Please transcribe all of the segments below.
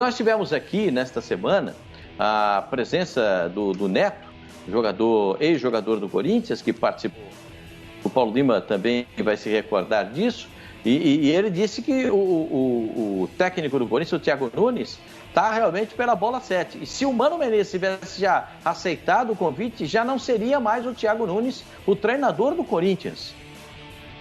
Nós tivemos aqui, nesta semana, a presença do Neto, ex-jogador do Corinthians, que participou. O Paulo Lima também vai se recordar disso. E ele disse que o técnico do Corinthians, o Thiago Nunes, está realmente pela bola 7. E se o Mano Menezes tivesse já aceitado o convite, já não seria mais o Thiago Nunes o treinador do Corinthians.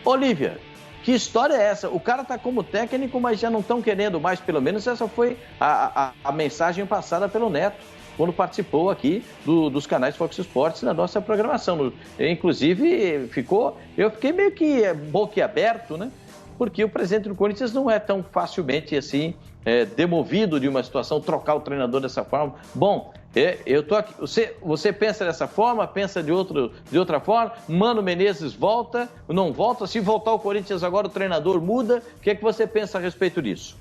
Olívia, que história é essa? O cara está como técnico, mas já não estão querendo mais. Pelo menos essa foi a mensagem passada pelo Neto, quando participou aqui dos canais Fox Sports na nossa programação. Inclusive, eu fiquei meio que boquiaberto, né? Porque o presidente do Corinthians não é tão facilmente assim demovido de uma situação, trocar o treinador dessa forma. Bom, eu tô aqui. Você pensa dessa forma, pensa de outra forma? Mano Menezes volta, não volta? Se voltar o Corinthians agora, o treinador muda? O que é que você pensa a respeito disso?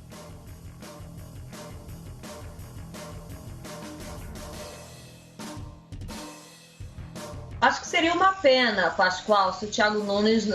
Acho que seria uma pena, Pascoal, se o Thiago Nunes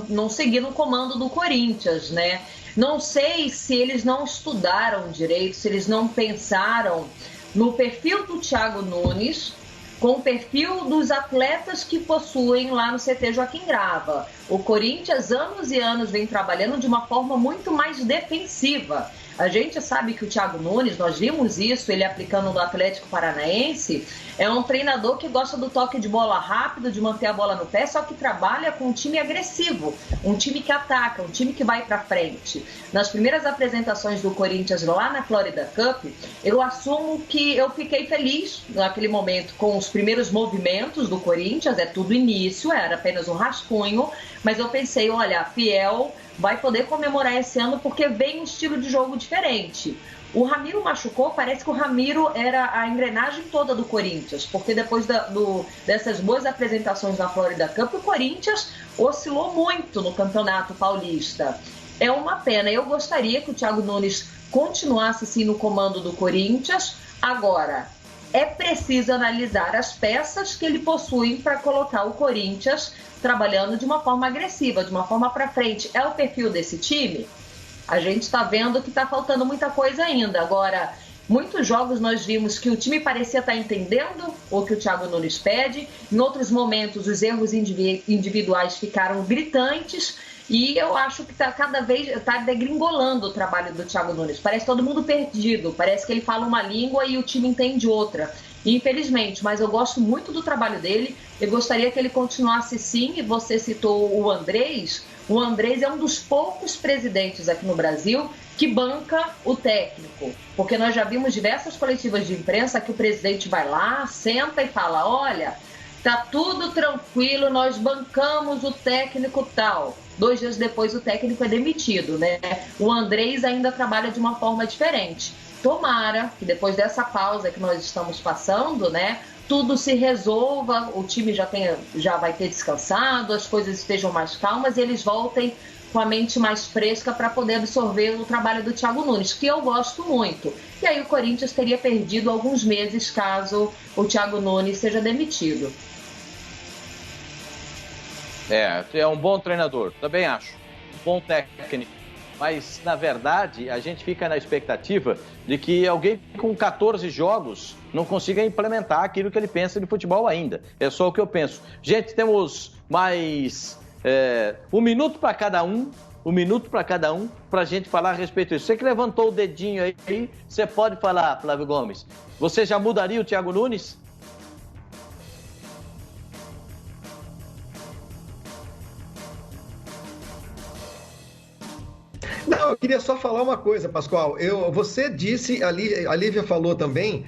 não seguir no comando do Corinthians, né? Não sei se eles não estudaram direito, se eles não pensaram no perfil do Thiago Nunes com o perfil dos atletas que possuem lá no CT Joaquim Grava. O Corinthians, anos e anos, vem trabalhando de uma forma muito mais defensiva. A gente sabe que o Thiago Nunes, nós vimos isso, ele aplicando no Atlético Paranaense, é um treinador que gosta do toque de bola rápido, de manter a bola no pé, só que trabalha com um time agressivo, um time que ataca, um time que vai para frente. Nas primeiras apresentações do Corinthians lá na Florida Cup, eu assumo que eu fiquei feliz naquele momento com os primeiros movimentos do Corinthians, é tudo início, era apenas um rascunho, mas eu pensei, olha, Fiel vai poder comemorar esse ano porque vem um estilo de jogo diferente. O Ramiro machucou, parece que o Ramiro era a engrenagem toda do Corinthians, porque depois dessas boas apresentações na Florida Cup, o Corinthians oscilou muito no Campeonato Paulista. É uma pena, eu gostaria que o Thiago Nunes continuasse sim no comando do Corinthians. Agora, é preciso analisar as peças que ele possui para colocar o Corinthians trabalhando de uma forma agressiva, de uma forma para frente. É o perfil desse time? A gente está vendo que está faltando muita coisa ainda. Agora, muitos jogos nós vimos que o time parecia estar entendendo o que o Thiago Nunes pede. Em outros momentos, os erros individuais ficaram gritantes. E eu acho que cada vez está degringolando o trabalho do Thiago Nunes. Parece todo mundo perdido, parece que ele fala uma língua e o time entende outra. Infelizmente, mas eu gosto muito do trabalho dele. Eu gostaria que ele continuasse sim, e você citou o Andrés. O Andrés é um dos poucos presidentes aqui no Brasil que banca o técnico. Porque nós já vimos diversas coletivas de imprensa que o presidente vai lá, senta e fala, olha, tá tudo tranquilo, nós bancamos o técnico tal. 2 dias depois o técnico é demitido, né? O Andrés ainda trabalha de uma forma diferente. Tomara que depois dessa pausa que nós estamos passando, né, tudo se resolva, o time já vai ter descansado, as coisas estejam mais calmas e eles voltem com a mente mais fresca para poder absorver o trabalho do Thiago Nunes, que eu gosto muito. E aí o Corinthians teria perdido alguns meses caso o Thiago Nunes seja demitido. É um bom treinador, também acho. Um bom técnico. Mas, na verdade, a gente fica na expectativa de que alguém com 14 jogos não consiga implementar aquilo que ele pensa de futebol ainda. É só o que eu penso. Gente, temos mais 1 minuto para cada um. 1 minuto para cada um, para a gente falar a respeito disso. Você que levantou o dedinho aí, você pode falar, Flávio Gomes. Você já mudaria o Thiago Nunes? Não, eu queria só falar uma coisa, Pascoal. Você disse, a Lívia falou também,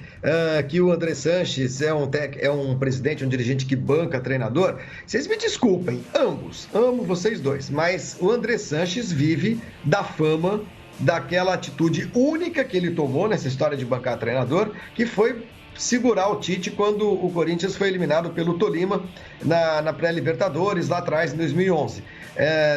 que o André Sanches é um presidente, um dirigente que banca treinador. Vocês me desculpem, ambos, amo vocês dois, mas o André Sanches vive da fama daquela atitude única que ele tomou nessa história de bancar treinador, que foi segurar o Tite quando o Corinthians foi eliminado pelo Tolima na pré-Libertadores, lá atrás, em 2011.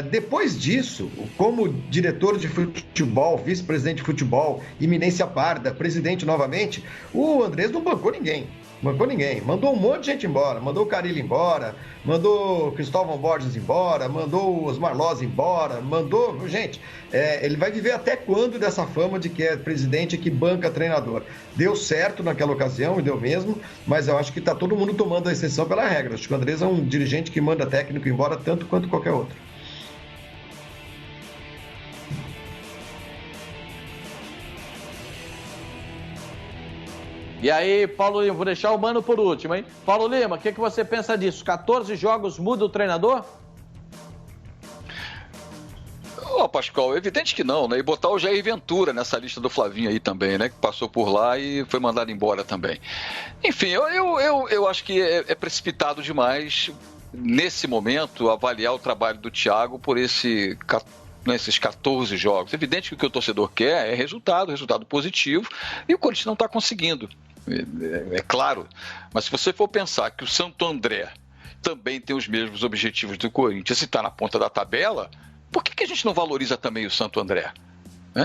Depois disso, como diretor de futebol, vice-presidente de futebol, iminência parda, presidente novamente, o Andrés não bancou ninguém. Bancou ninguém. Mandou um monte de gente embora. Mandou o Carille embora, mandou o Cristóvão Borges embora, mandou o Osmar Loz embora, mandou... Gente, ele vai viver até quando dessa fama de que é presidente que banca treinador? Deu certo naquela ocasião, e deu mesmo, mas eu acho que está todo mundo tomando a exceção pela regra. Acho que o Andrés é um dirigente que manda técnico embora tanto quanto qualquer outro. E aí, Paulo Lima, vou deixar o Mano por último, hein? Paulo Lima, o que você pensa disso? 14 jogos muda o treinador? Pascoal, é evidente que não, né? E botar o Jair Ventura nessa lista do Flavinho aí também, né? Que passou por lá e foi mandado embora também. Enfim, eu acho que é precipitado demais, nesse momento, avaliar o trabalho do Thiago por esses 14 jogos. É evidente que o que o torcedor quer é resultado positivo, e o Corinthians não está conseguindo. É claro, mas se você for pensar que o Santo André também tem os mesmos objetivos do Corinthians e está na ponta da tabela, por que a gente não valoriza também o Santo André?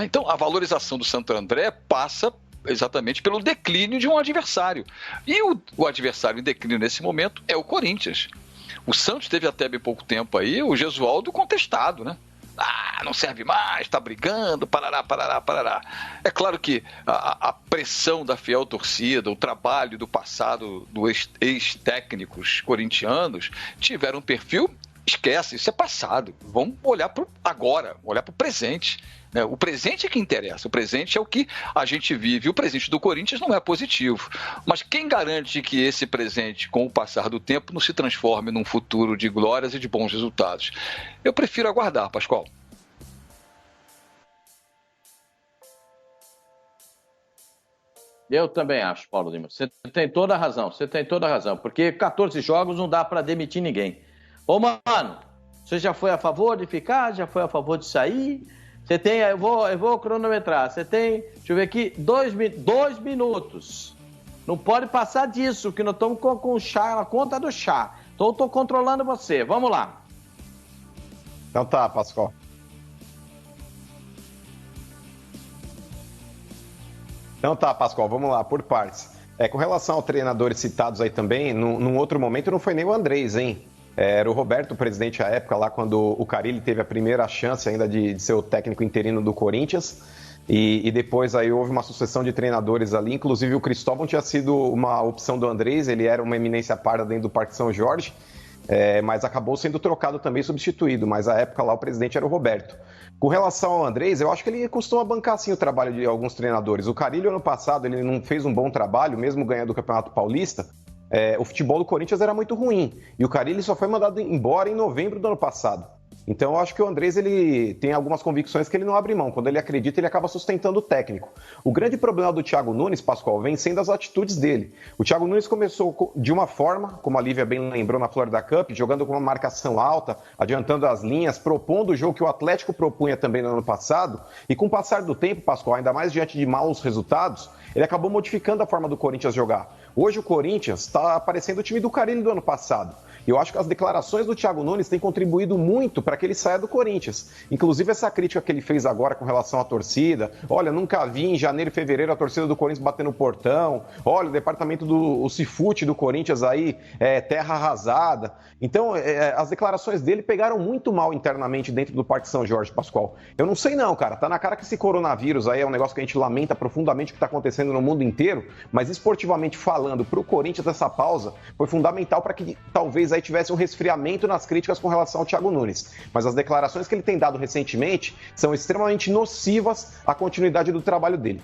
Então, a valorização do Santo André passa exatamente pelo declínio de um adversário. E o adversário em declínio nesse momento é o Corinthians. O Santos teve até bem pouco tempo aí o Gesualdo contestado, né? Não serve mais, tá brigando, parará. É claro que a pressão da fiel torcida, o trabalho do passado dos ex-técnicos corintianos tiveram um perfil, esquece, isso é passado. Vamos olhar para agora, olhar para o presente. Né? O presente é que interessa, o presente é o que a gente vive. O presente do Corinthians não é positivo. Mas quem garante que esse presente, com o passar do tempo, não se transforme num futuro de glórias e de bons resultados? Eu prefiro aguardar, Pascoal. Eu também acho, Paulo Lima. Você tem toda a razão, porque 14 jogos não dá para demitir ninguém. Ô, Mano, você já foi a favor de ficar? Já foi a favor de sair? Você tem, eu vou cronometrar, você tem, deixa eu ver aqui, 2 minutos. Não pode passar disso, que nós estamos com chá, na conta do chá. Então eu estou controlando você, vamos lá. Então tá, Pascoal. Vamos lá, por partes. Com relação aos treinadores citados aí também, num outro momento não foi nem o Andrés, hein? Era o Roberto, o presidente à época, lá quando o Carille teve a primeira chance ainda de ser o técnico interino do Corinthians. E depois aí houve uma sucessão de treinadores ali, inclusive o Cristóvão tinha sido uma opção do Andrés, ele era uma eminência parda dentro do Parque São Jorge, mas acabou sendo trocado também, substituído, mas à época lá o presidente era o Roberto. Com relação ao Andrés, eu acho que ele costuma bancar sim o trabalho de alguns treinadores. O Carille, ano passado, ele não fez um bom trabalho, mesmo ganhando o Campeonato Paulista. O futebol do Corinthians era muito ruim. E o Carille só foi mandado embora em novembro do ano passado. Então eu acho que o Andrés ele tem algumas convicções que ele não abre mão. Quando ele acredita, ele acaba sustentando o técnico. O grande problema do Thiago Nunes, Pascoal, vem sendo as atitudes dele. O Thiago Nunes começou de uma forma, como a Lívia bem lembrou na Florida Cup, jogando com uma marcação alta, adiantando as linhas, propondo o jogo que o Atlético propunha também no ano passado. E com o passar do tempo, Pascoal, ainda mais diante de maus resultados, ele acabou modificando a forma do Corinthians jogar. Hoje o Corinthians está parecendo o time do Carille do ano passado. E eu acho que as declarações do Thiago Nunes têm contribuído muito para que ele saia do Corinthians. Inclusive essa crítica que ele fez agora com relação à torcida. Olha, nunca vi em janeiro e fevereiro a torcida do Corinthians bater no portão. Olha, o departamento do Cifute do Corinthians aí, terra arrasada. Então, as declarações dele pegaram muito mal internamente dentro do Parque São Jorge, Pascoal. Eu não sei não, cara. Tá na cara que esse coronavírus aí é um negócio que a gente lamenta profundamente o que está acontecendo no mundo inteiro, mas esportivamente falando, para o Corinthians essa pausa foi fundamental para que talvez aí tivesse um resfriamento nas críticas com relação ao Thiago Nunes. Mas as declarações que ele tem dado recentemente são extremamente nocivas à continuidade do trabalho dele.